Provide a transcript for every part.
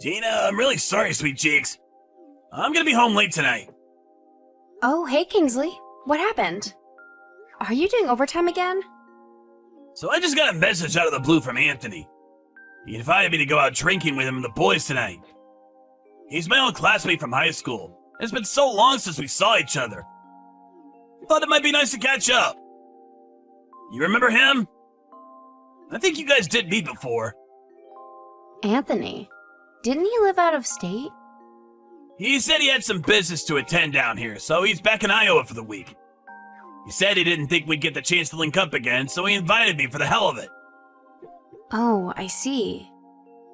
Gina, I'm really sorry, sweet cheeks. I'm gonna be home late tonight. Oh, hey Kingsley. What happened? Are you doing overtime again? So I just got a message out of the blue from Anthony. He invited me to go out drinking with him and the boys tonight. He's my old classmate from high school. It's been so long since we saw each other. Thought it might be nice to catch up. You remember him? I think you guys did meet before. Anthony. Didn't he live out of state? He said he had some business to attend down here, so he's back in Iowa for the week. He said he didn't think we'd get the chance to link up again, so he invited me for the hell of it. Oh, I see.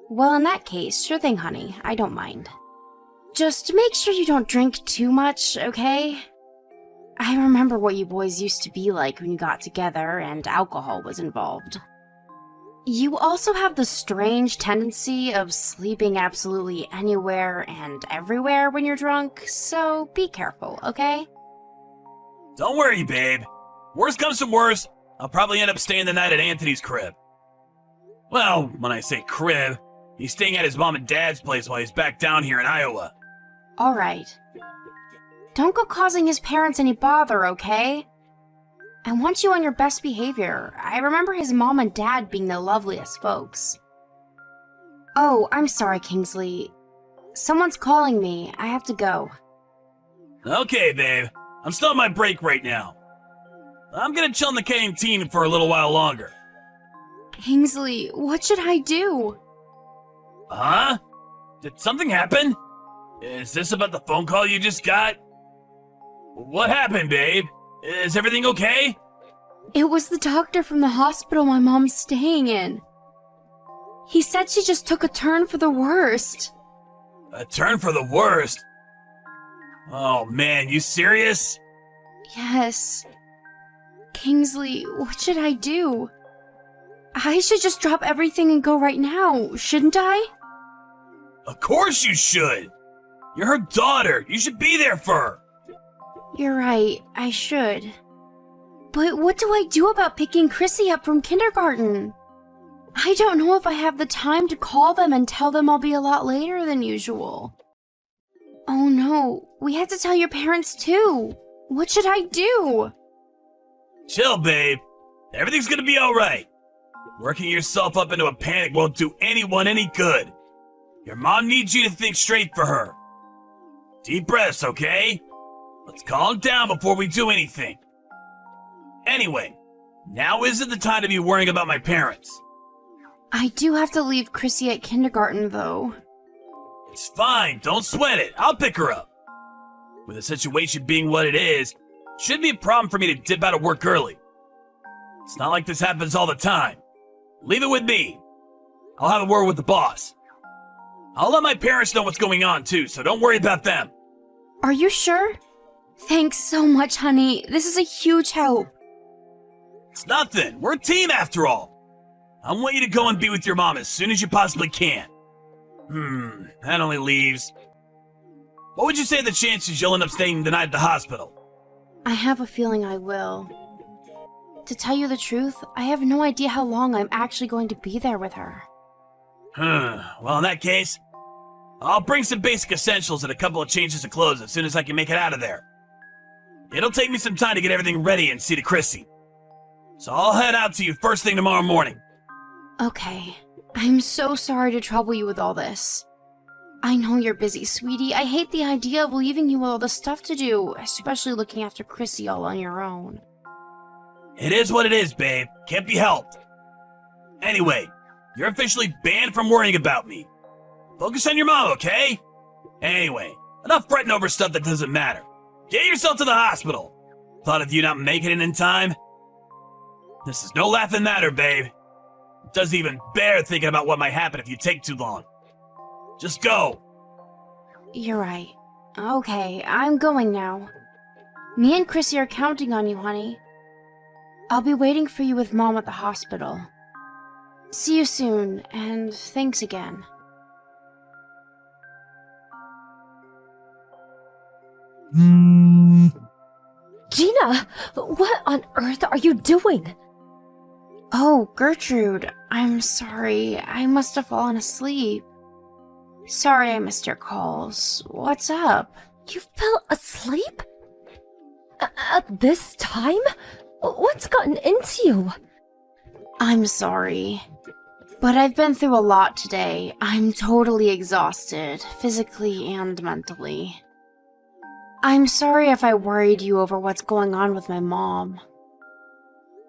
Well, in that case, sure thing, honey. I don't mind. Just make sure you don't drink too much, okay? I remember what you boys used to be like when you got together and alcohol was involved. You also have the strange tendency of sleeping absolutely anywhere and everywhere when you're drunk, so be careful, okay? Don't worry, babe. Worst comes to worst, I'll probably end up staying the night at Anthony's crib. Well, when I say crib, he's staying at his mom and dad's place while he's back down here in Iowa. Alright. Don't go causing his parents any bother, okay? I want you on your best behavior. I remember his mom and dad being the loveliest folks. Oh, I'm sorry, Kingsley. Someone's calling me. I have to go. Okay, babe. I'm still on my break right now. I'm gonna chill in the canteen for a little while longer. Kingsley, what should I do? Huh? Did something happen? Is this about the phone call you just got? What happened, babe? Is everything okay? It was the doctor from the hospital my mom's staying in. He said she just took a turn for the worst. A turn for the worst? Oh man, you serious? Yes. Kingsley, what should I do? I should just drop everything and go right now, shouldn't I? Of course you should! You're her daughter! You should be there for her! You're right, I should. But what do I do about picking Chrissy up from kindergarten? I don't know if I have the time to call them and tell them I'll be a lot later than usual. Oh no, we have to tell your parents too. What should I do? Chill, babe. Everything's gonna be alright. Working yourself up into a panic won't do anyone any good. Your mom needs you to think straight for her. Deep breaths, okay? Let's calm down before we do anything. Anyway, now isn't the time to be worrying about my parents. I do have to leave Chrissy at kindergarten, though. It's fine, don't sweat it. I'll pick her up. With the situation being what it is, shouldn't be a problem for me to dip out of work early. It's not like this happens all the time. Leave it with me. I'll have a word with the boss. I'll let my parents know what's going on too, so don't worry about them. Are you sure? Thanks so much, honey. This is a huge help. It's nothing. We're a team after all. I want you to go and be with your mom as soon as you possibly can. That only leaves... What would you say the chances you'll end up staying the night at the hospital? I have a feeling I will. To tell you the truth, I have no idea how long I'm actually going to be there with her. Well, in that case, I'll bring some basic essentials and a couple of changes of clothes as soon as I can make it out of there. It'll take me some time to get everything ready and see to Chrissy. So I'll head out to you first thing tomorrow morning. Okay. I'm so sorry to trouble you with all this. I know you're busy, sweetie. I hate the idea of leaving you with all the stuff to do, especially looking after Chrissy all on your own. It is what it is, babe. Can't be helped. Anyway, you're officially banned from worrying about me. Focus on your mom, okay? Anyway, enough fretting over stuff that doesn't matter. Get yourself to the hospital. Thought of you not making it in time? This is no laughing matter, babe. It doesn't even bear thinking about what might happen if you take too long. Just go. You're right. Okay, I'm going now. Me and Chrissy are counting on you, honey. I'll be waiting for you with Mom at the hospital. See you soon, and thanks again. Gina, what on earth are you doing? Oh, Gertrude, I'm sorry. I must have fallen asleep. Sorry I missed your calls. What's up? You fell asleep? At this time? What's gotten into you? I'm sorry. But I've been through a lot today. I'm totally exhausted, physically and mentally. I'm sorry if I worried you over what's going on with my mom.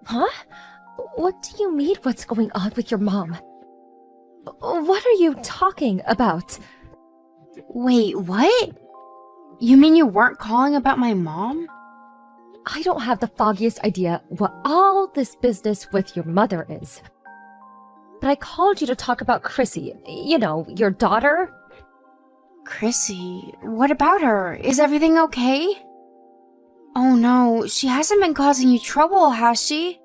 Huh? What do you mean what's going on with your mom? What are you talking about? Wait, what? You mean you weren't calling about my mom? I don't have the foggiest idea what all this business with your mother is. But I called you to talk about Chrissy. You know, your daughter. Chrissy, what about her? Is everything okay? Oh no, she hasn't been causing you trouble, has she?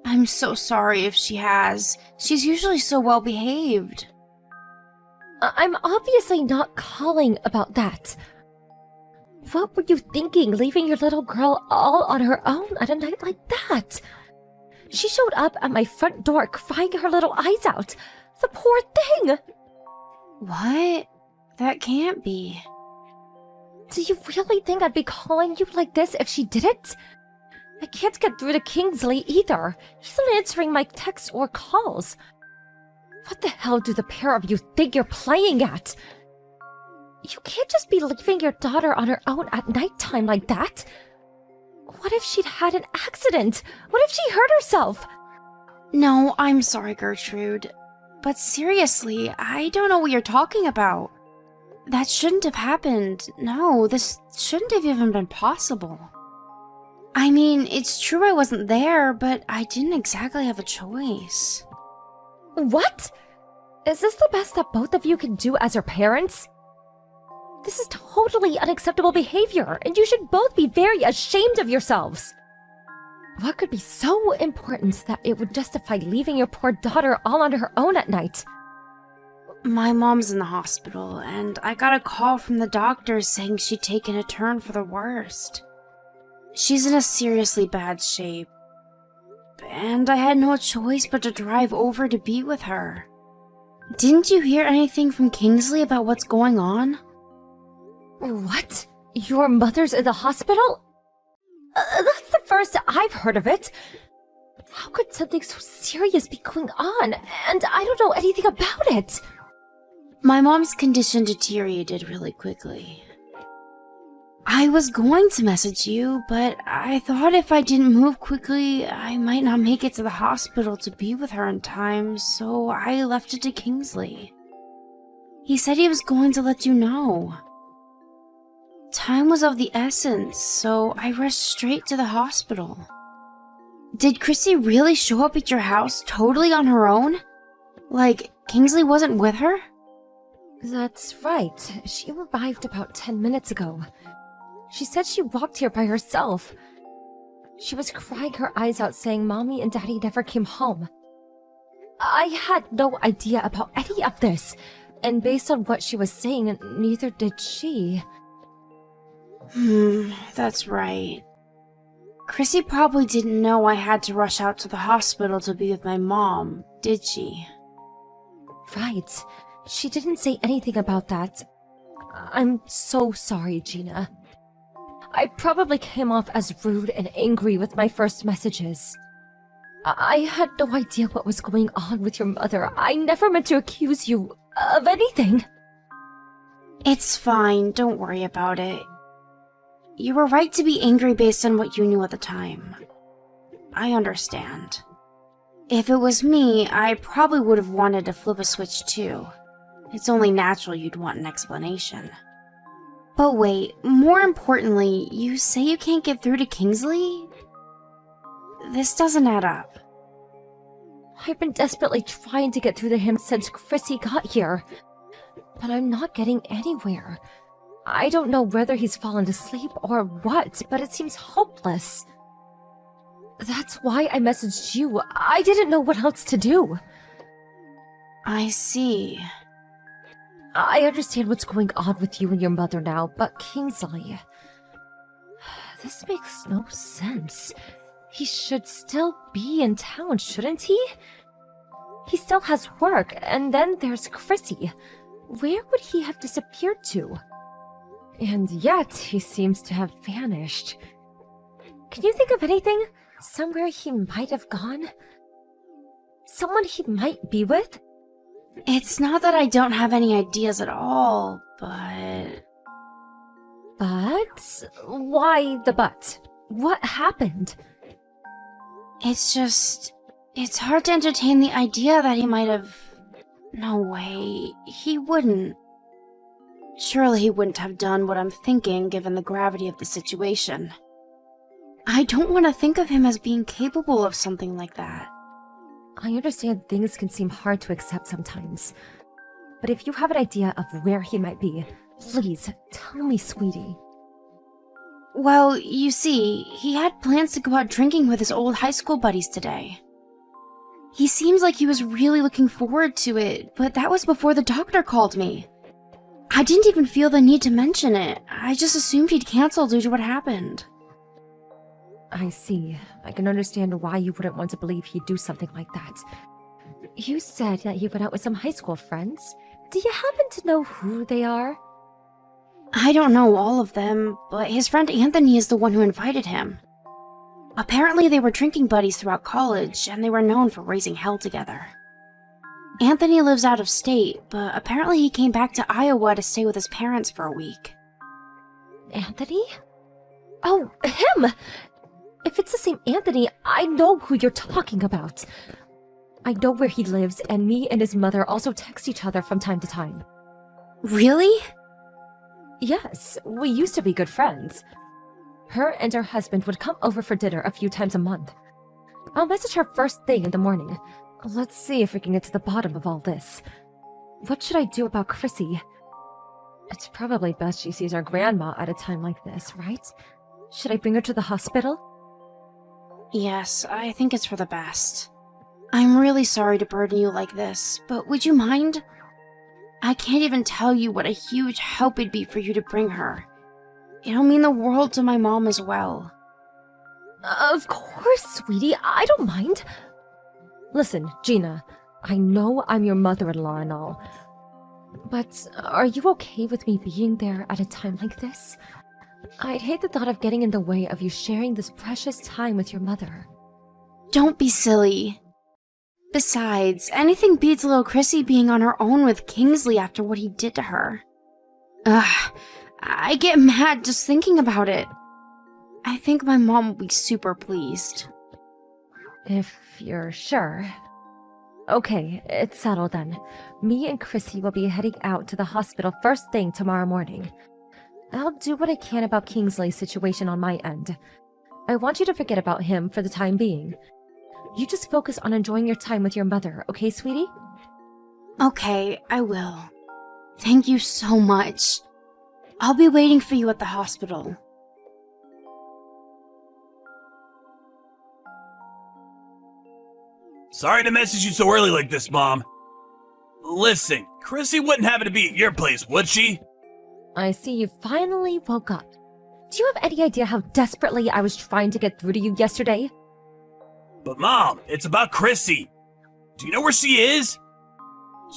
I'm so sorry if she has. She's usually so well behaved. I'm obviously not calling about that. What were you thinking, leaving your little girl all on her own at a night like that? She showed up at my front door crying her little eyes out. The poor thing! What? That can't be. Do you really think I'd be calling you like this if she didn't? I can't get through to Kingsley either. He's not answering my texts or calls. What the hell do the pair of you think you're playing at? You can't just be leaving your daughter on her own at nighttime like that. What if she'd had an accident? What if she hurt herself? No, I'm sorry, Gertrude. But seriously, I don't know what you're talking about. That shouldn't have happened. No, this shouldn't have even been possible. I mean, it's true I wasn't there, but I didn't exactly have a choice. What? Is this the best that both of you can do as her parents? This is totally unacceptable behavior, and you should both be very ashamed of yourselves. What could be so important that it would justify leaving your poor daughter all on her own at night? My mom's in the hospital, and I got a call from the doctors saying she'd taken a turn for the worst. She's in a seriously bad shape, and I had no choice but to drive over to be with her. Didn't you hear anything from Kingsley about what's going on? What? Your mother's in the hospital? That's the first I've heard of it. How could something so serious be going on? And I don't know anything about it. My mom's condition deteriorated really quickly. I was going to message you, but I thought if I didn't move quickly, I might not make it to the hospital to be with her in time, so I left it to Kingsley. He said he was going to let you know. Time was of the essence, so I rushed straight to the hospital. Did Chrissy really show up at your house totally on her own? Like, Kingsley wasn't with her? That's right. She arrived about 10 minutes ago. She said she walked here by herself. She was crying her eyes out saying Mommy and Daddy never came home. I had no idea about any of this, and based on what she was saying, neither did she. That's right. Chrissy probably didn't know I had to rush out to the hospital to be with my mom, did she? Right. She didn't say anything about that. I'm so sorry, Gina. I probably came off as rude and angry with my first messages. I had no idea what was going on with your mother. I never meant to accuse you of anything. It's fine, don't worry about it. You were right to be angry based on what you knew at the time. I understand. If it was me, I probably would have wanted to flip a switch too. It's only natural you'd want an explanation. But wait, more importantly, you say you can't get through to Kingsley? This doesn't add up. I've been desperately trying to get through to him since Chrissy got here, but I'm not getting anywhere. I don't know whether he's fallen asleep or what, but it seems hopeless. That's why I messaged you. I didn't know what else to do. I see. I understand what's going on with you and your mother now, but Kingsley... This makes no sense. He should still be in town, shouldn't he? He still has work, and then there's Chrissy. Where would he have disappeared to? And yet, he seems to have vanished. Can you think of anything? Somewhere he might have gone? Someone he might be with? It's not that I don't have any ideas at all, but... But? Why the but? What happened? It's just... It's hard to entertain the idea that he might have... No way, he wouldn't. Surely he wouldn't have done what I'm thinking given the gravity of the situation. I don't want to think of him as being capable of something like that. I understand things can seem hard to accept sometimes. But if you have an idea of where he might be, please tell me, sweetie. Well, you see, he had plans to go out drinking with his old high school buddies today. He seems like he was really looking forward to it, but that was before the doctor called me. I didn't even feel the need to mention it. I just assumed he'd canceled due to what happened. I see. I can understand why you wouldn't want to believe he'd do something like that. You said that he went out with some high school friends. Do you happen to know who they are? I don't know all of them, but his friend Anthony is the one who invited him. Apparently they were drinking buddies throughout college, and they were known for raising hell together. Anthony lives out of state, but apparently he came back to Iowa to stay with his parents for a week. Anthony? Oh, him! If it's the same Anthony, I know who you're talking about. I know where he lives, and me and his mother also text each other from time to time. Really? Yes, we used to be good friends. Her and her husband would come over for dinner a few times a month. I'll message her first thing in the morning. Let's see if we can get to the bottom of all this. What should I do about Chrissy? It's probably best she sees her grandma at a time like this, right? Should I bring her to the hospital? Yes, I think it's for the best. I'm really sorry to burden you like this, but would you mind? I can't even tell you what a huge help it'd be for you to bring her. It'll mean the world to my mom as well. Of course, sweetie, I don't mind. Listen, Gina, I know I'm your mother-in-law and all, but are you okay with me being there at a time like this? I'd hate the thought of getting in the way of you sharing this precious time with your mother. Don't be silly. Besides, anything beats little Chrissy being on her own with Kingsley after what he did to her. Ugh, I get mad just thinking about it. I think my mom will be super pleased. If you're sure. Okay, it's settled then. Me and Chrissy will be heading out to the hospital first thing tomorrow morning. I'll do what I can about Kingsley's situation on my end. I want you to forget about him for the time being. You just focus on enjoying your time with your mother, okay, sweetie? Okay, I will. Thank you so much. I'll be waiting for you at the hospital. Sorry to message you so early like this, Mom. Listen, Chrissy wouldn't happen to be at your place, would she? I see you finally woke up. Do you have any idea how desperately I was trying to get through to you yesterday? But Mom, it's about Chrissy. Do you know where she is?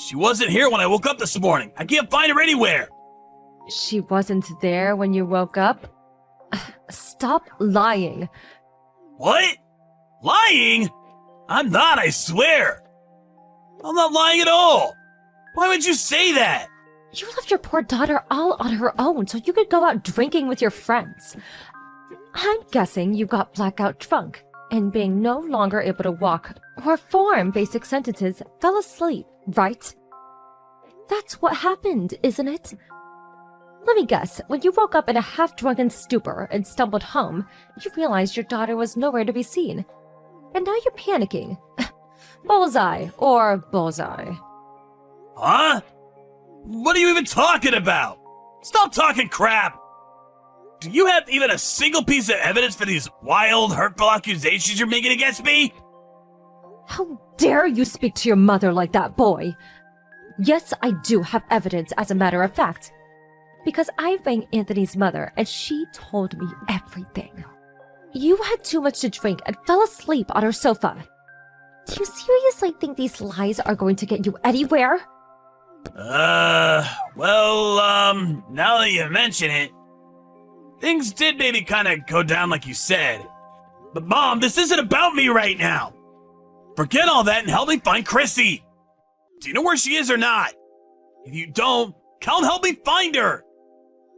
She wasn't here when I woke up this morning. I can't find her anywhere. She wasn't there when you woke up? Stop lying. What? Lying? I'm not, I swear. I'm not lying at all. Why would you say that? You left your poor daughter all on her own so you could go out drinking with your friends. I'm guessing you got blackout drunk, and being no longer able to walk or form basic sentences, fell asleep, right? That's what happened, isn't it? Let me guess, when you woke up in a half-drunken stupor and stumbled home, you realized your daughter was nowhere to be seen. And now you're panicking. Bullseye, or bullseye. Huh? What are you even talking about? Stop talking crap! Do you have even a single piece of evidence for these wild, hurtful accusations you're making against me? How dare you speak to your mother like that, boy? Yes, I do have evidence, as a matter of fact. Because I rang Anthony's mother, and she told me everything. You had too much to drink and fell asleep on her sofa. Do you seriously think these lies are going to get you anywhere? Well, now that you mention it, things did maybe kind of go down like you said. But Mom, this isn't about me right now. Forget all that and help me find Chrissy. Do you know where she is or not? If you don't, come help me find her.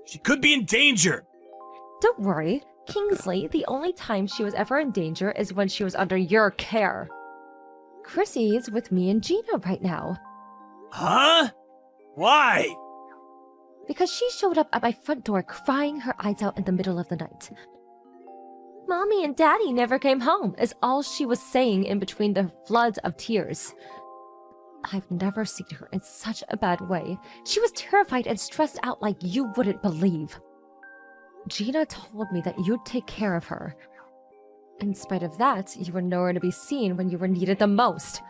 She could be in danger. Don't worry, Kingsley, the only time she was ever in danger is when she was under your care. Chrissy is with me and Gina right now. Huh? Why? Because she showed up at my front door crying her eyes out in the middle of the night. Mommy and Daddy never came home, is all she was saying in between the floods of tears. I've never seen her in such a bad way. She was terrified and stressed out like you wouldn't believe. Gina told me that you'd take care of her. In spite of that, you were nowhere to be seen when you were needed the most.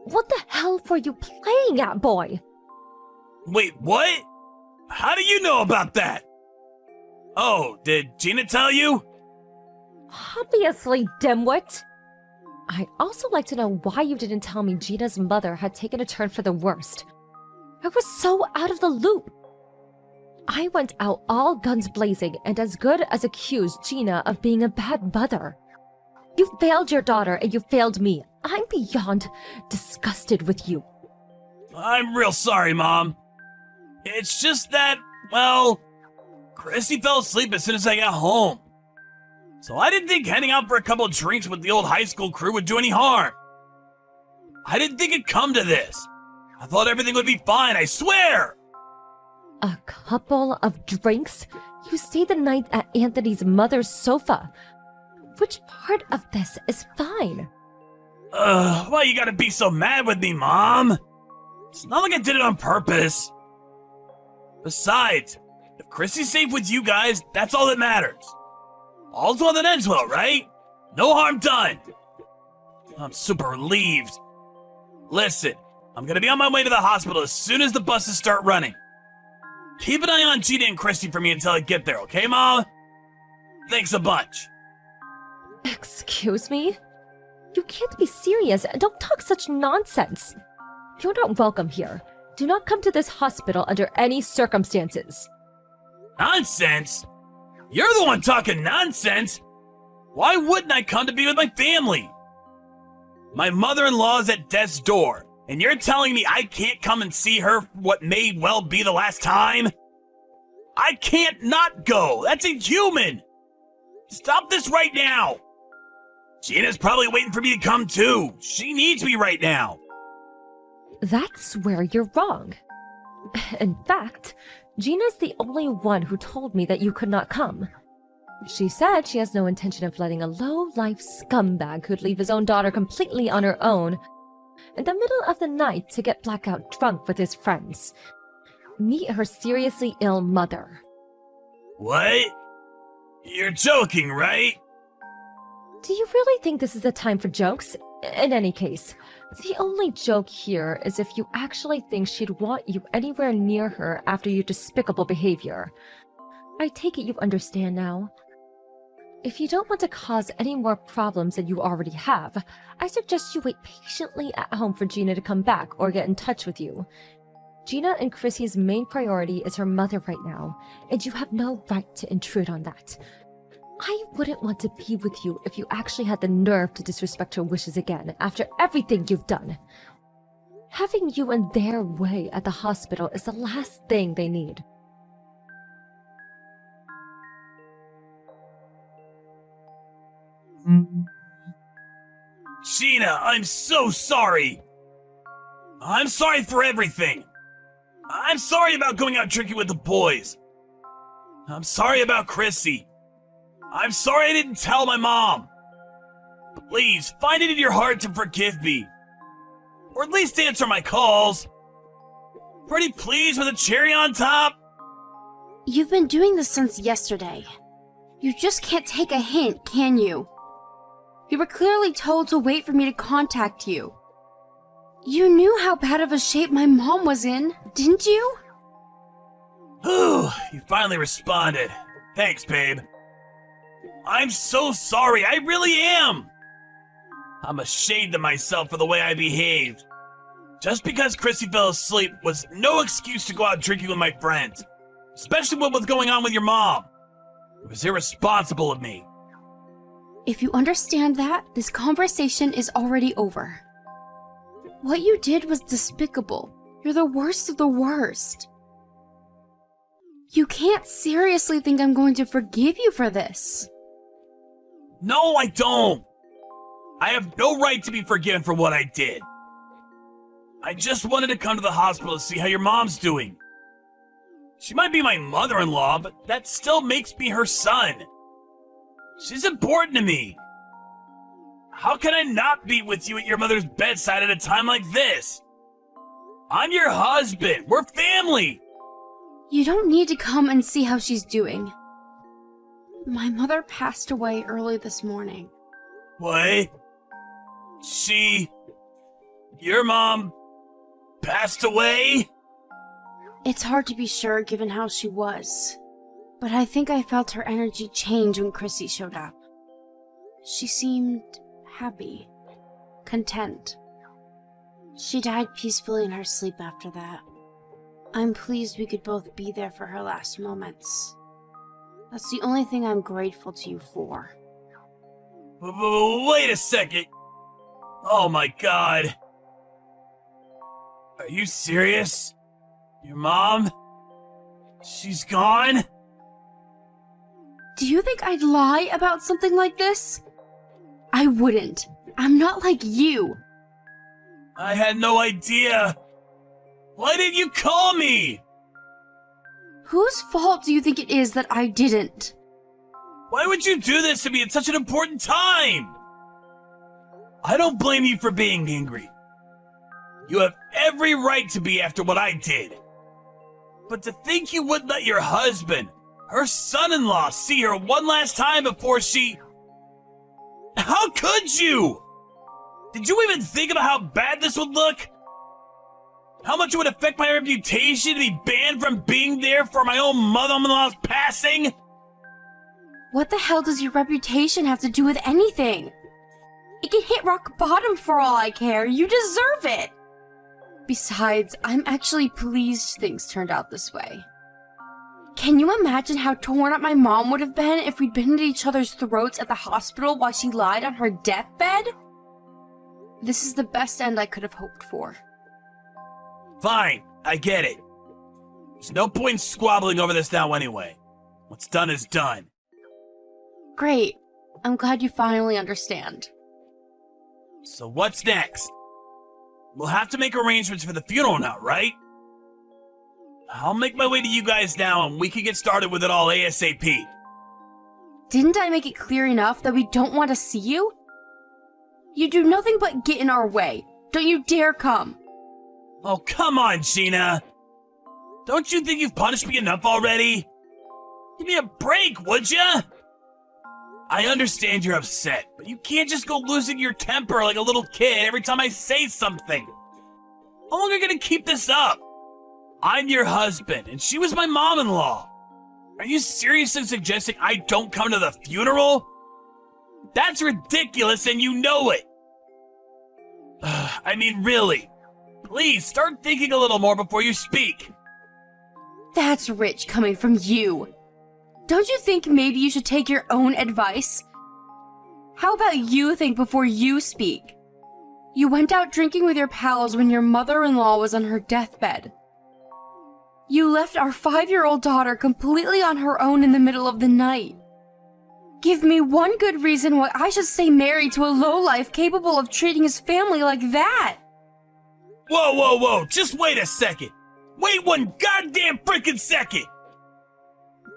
What the hell were you playing at, boy? Wait, what? How do you know about that? Oh, did Gina tell you? Obviously, dimwit! I'd also like to know why you didn't tell me Gina's mother had taken a turn for the worst. I was so out of the loop. I went out all guns blazing and as good as accused Gina of being a bad mother. You failed your daughter and you failed me. I'm beyond disgusted with you. I'm real sorry, Mom. It's just that, well, Chrissy fell asleep as soon as I got home. So I didn't think heading out for a couple of drinks with the old high school crew would do any harm. I didn't think it'd come to this. I thought everything would be fine, I swear! A couple of drinks? You stayed the night at Anthony's mother's sofa. Which part of this is fine? Why you gotta be so mad with me, Mom? It's not like I did it on purpose. Besides, if Chrissy's safe with you guys, that's all that matters. All's well that ends well, right? No harm done. I'm super relieved. Listen, I'm gonna be on my way to the hospital as soon as the buses start running. Keep an eye on Gina and Chrissy for me until I get there, okay, Mom? Thanks a bunch. Excuse me? You can't be serious. Don't talk such nonsense. You're not welcome here. Do not come to this hospital under any circumstances. Nonsense? You're the one talking nonsense. Why wouldn't I come to be with my family? My mother-in-law's at death's door, and you're telling me I can't come and see her for what may well be the last time? I can't not go. That's inhuman. Stop this right now. Gina's probably waiting for me to come too. She needs me right now. That's where you're wrong. In fact, Gina's the only one who told me that you could not come. She said she has no intention of letting a low-life scumbag who'd leave his own daughter completely on her own in the middle of the night to get blackout drunk with his friends. Meet her seriously ill mother. What? You're joking, right? Do you really think this is the time for jokes? In any case, the only joke here is if you actually think she'd want you anywhere near her after your despicable behavior. I take it you understand now. If you don't want to cause any more problems than you already have, I suggest you wait patiently at home for Gina to come back or get in touch with you. Gina and Chrissy's main priority is her mother right now, and you have no right to intrude on that. I wouldn't want to be with you if you actually had the nerve to disrespect her wishes again after everything you've done. Having you in their way at the hospital is the last thing they need. Gina, I'm so sorry. I'm sorry for everything. I'm sorry about going out drinking with the boys. I'm sorry about Chrissy. I'm sorry I didn't tell my mom. Please, find it in your heart to forgive me. Or at least answer my calls. Pretty please with a cherry on top? You've been doing this since yesterday. You just can't take a hint, can you? You were clearly told to wait for me to contact you. You knew how bad of a shape my mom was in, didn't you? Whew, you finally responded. Thanks, babe. I'm so sorry, I really am. I'm ashamed of myself for the way I behaved. Just because Chrissy fell asleep was no excuse to go out drinking with my friends. Especially what was going on with your mom. It was irresponsible of me. If you understand that, this conversation is already over. What you did was despicable. You're the worst of the worst. You can't seriously think I'm going to forgive you for this. No, I don't. I have no right to be forgiven for what I did. I just wanted to come to the hospital to see how your mom's doing. She might be my mother-in-law, but that still makes me her son. She's important to me. How can I not be with you at your mother's bedside at a time like this? I'm your husband. We're family. You don't need to come and see how she's doing. My mother passed away early this morning. What? Your mom passed away? It's hard to be sure given how she was, but I think I felt her energy change when Chrissy showed up. She seemed happy, content. She died peacefully in her sleep after that. I'm pleased we could both be there for her last moments. That's the only thing I'm grateful to you for. Wait a second. Oh my god. Are you serious? Your mom? She's gone? Do you think I'd lie about something like this? I wouldn't. I'm not like you. I had no idea. Why didn't you call me? Whose fault do you think it is that I didn't? Why would you do this to me at such an important time? I don't blame you for being angry. You have every right to be after what I did. But to think you would let your husband, her son-in-law, see her one last time before she... How could you? Did you even think about how bad this would look? How much it would affect my reputation to be banned from being there for my own mother-in-law's passing? What the hell does your reputation have to do with anything? It can hit rock bottom for all I care. You deserve it. Besides, I'm actually pleased things turned out this way. Can you imagine how torn up my mom would have been if we'd been at each other's throats at the hospital while she lied on her deathbed? This is the best end I could have hoped for. Fine, I get it. There's no point in squabbling over this now anyway. What's done is done. Great. I'm glad you finally understand. So what's next? We'll have to make arrangements for the funeral now, right? I'll make my way to you guys now and we can get started with it all ASAP. Didn't I make it clear enough that we don't want to see you? You do nothing but get in our way. Don't you dare come. Oh, come on, Gina. Don't you think you've punished me enough already? Give me a break, would ya? I understand you're upset, but you can't just go losing your temper like a little kid every time I say something. How long are you gonna keep this up? I'm your husband, and she was my mom-in-law. Are you seriously suggesting I don't come to the funeral? That's ridiculous, and you know it. I mean, really. Please, start thinking a little more before you speak. That's rich coming from you. Don't you think maybe you should take your own advice? How about you think before you speak? You went out drinking with your pals when your mother-in-law was on her deathbed. You left our 5-year-old daughter completely on her own in the middle of the night. Give me one good reason why I should stay married to a lowlife capable of treating his family like that. Whoa, just wait a second. Wait one goddamn freaking second.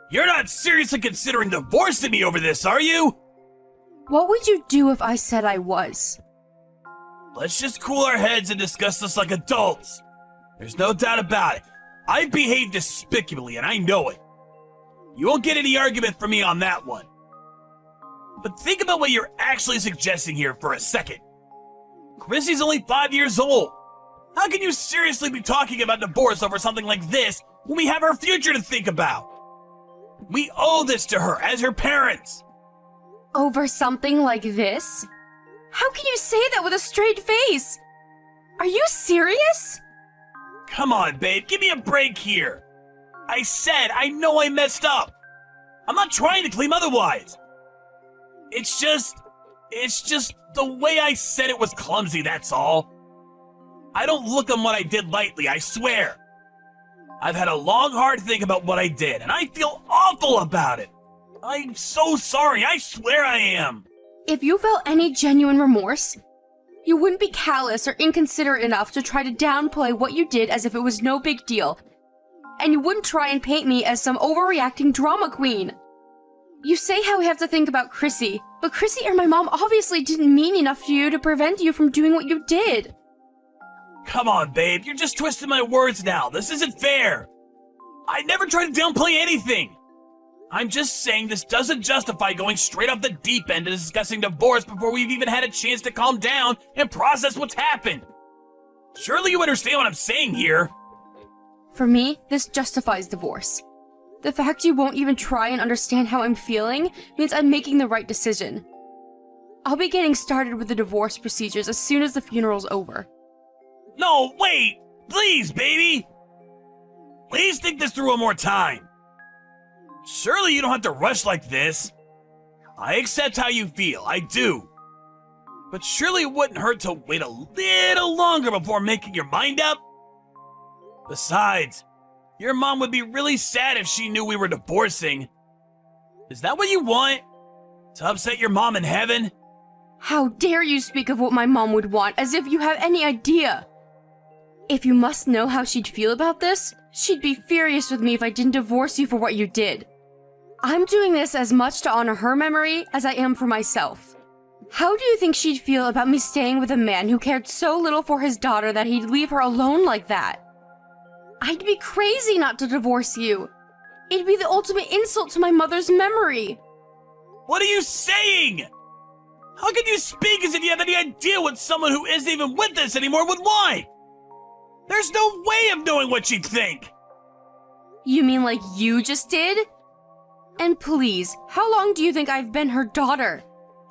You're not seriously considering divorcing me over this, are you? What would you do if I said I was? Let's just cool our heads and discuss this like adults. There's no doubt about it. I've behaved despicably, and I know it. You won't get any argument from me on that one. But think about what you're actually suggesting here for a second. Chrissy's only 5 years old. How can you seriously be talking about divorce over something like this when we have her future to think about? We owe this to her as her parents. Over something like this? How can you say that with a straight face? Are you serious? Come on, babe, give me a break here. I said I know I messed up. I'm not trying to claim otherwise. It's just the way I said it was clumsy, that's all. I don't look on what I did lightly, I swear. I've had a long, hard think about what I did, and I feel awful about it. I'm so sorry, I swear I am. If you felt any genuine remorse, you wouldn't be callous or inconsiderate enough to try to downplay what you did as if it was no big deal. And you wouldn't try and paint me as some overreacting drama queen. You say how we have to think about Chrissy, but Chrissy or my mom obviously didn't mean enough to you to prevent you from doing what you did. Come on, babe, you're just twisting my words now. This isn't fair. I never tried to downplay anything. I'm just saying this doesn't justify going straight off the deep end and discussing divorce before we've even had a chance to calm down and process what's happened. Surely you understand what I'm saying here. For me, this justifies divorce. The fact you won't even try and understand how I'm feeling means I'm making the right decision. I'll be getting started with the divorce procedures as soon as the funeral's over. No, wait! Please, baby! Please think this through one more time. Surely you don't have to rush like this. I accept how you feel, I do. But surely it wouldn't hurt to wait a little longer before making your mind up? Besides, your mom would be really sad if she knew we were divorcing. Is that what you want? To upset your mom in heaven? How dare you speak of what my mom would want as if you have any idea? If you must know how she'd feel about this, she'd be furious with me if I didn't divorce you for what you did. I'm doing this as much to honor her memory as I am for myself. How do you think she'd feel about me staying with a man who cared so little for his daughter that he'd leave her alone like that? I'd be crazy not to divorce you. It'd be the ultimate insult to my mother's memory. What are you saying? How can you speak as if you have any idea what someone who isn't even with us anymore would want? There's no way of knowing what she'd think. You mean like you just did? And please, how long do you think I've been her daughter?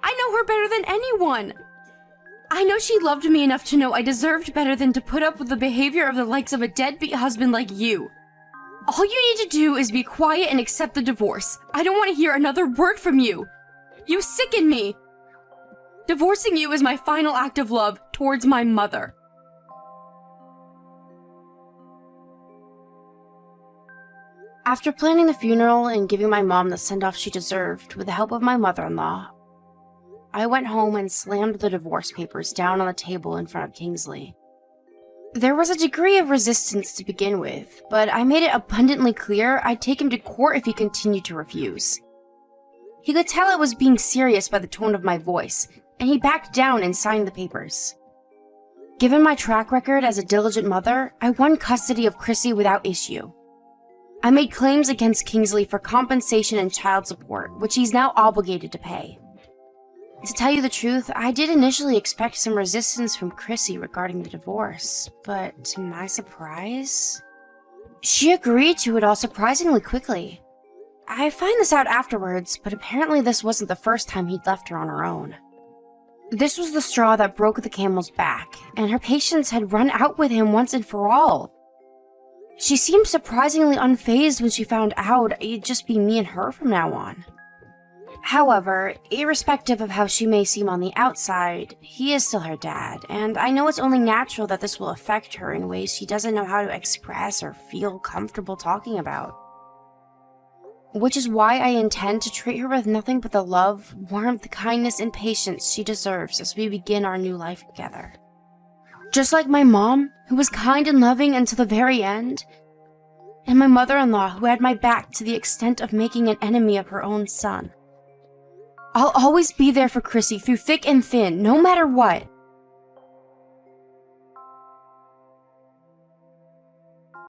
I know her better than anyone. I know she loved me enough to know I deserved better than to put up with the behavior of the likes of a deadbeat husband like you. All you need to do is be quiet and accept the divorce. I don't want to hear another word from you. You sicken me. Divorcing you is my final act of love towards my mother. After planning the funeral and giving my mom the send-off she deserved with the help of my mother-in-law, I went home and slammed the divorce papers down on the table in front of Kingsley. There was a degree of resistance to begin with, but I made it abundantly clear I'd take him to court if he continued to refuse. He could tell I was being serious by the tone of my voice, and he backed down and signed the papers. Given my track record as a diligent mother, I won custody of Chrissy without issue. I made claims against Kingsley for compensation and child support, which he's now obligated to pay. To tell you the truth, I did initially expect some resistance from Chrissy regarding the divorce, but to my surprise, she agreed to it all surprisingly quickly. I find this out afterwards, but apparently this wasn't the first time he'd left her on her own. This was the straw that broke the camel's back, and her patience had run out with him once and for all. She seemed surprisingly unfazed when she found out it'd just be me and her from now on. However, irrespective of how she may seem on the outside, he is still her dad, and I know it's only natural that this will affect her in ways she doesn't know how to express or feel comfortable talking about. Which is why I intend to treat her with nothing but the love, warmth, kindness, and patience she deserves as we begin our new life together. Just like my mom, who was kind and loving until the very end, and my mother-in-law, who had my back to the extent of making an enemy of her own son. I'll always be there for Chrissy through thick and thin, no matter what.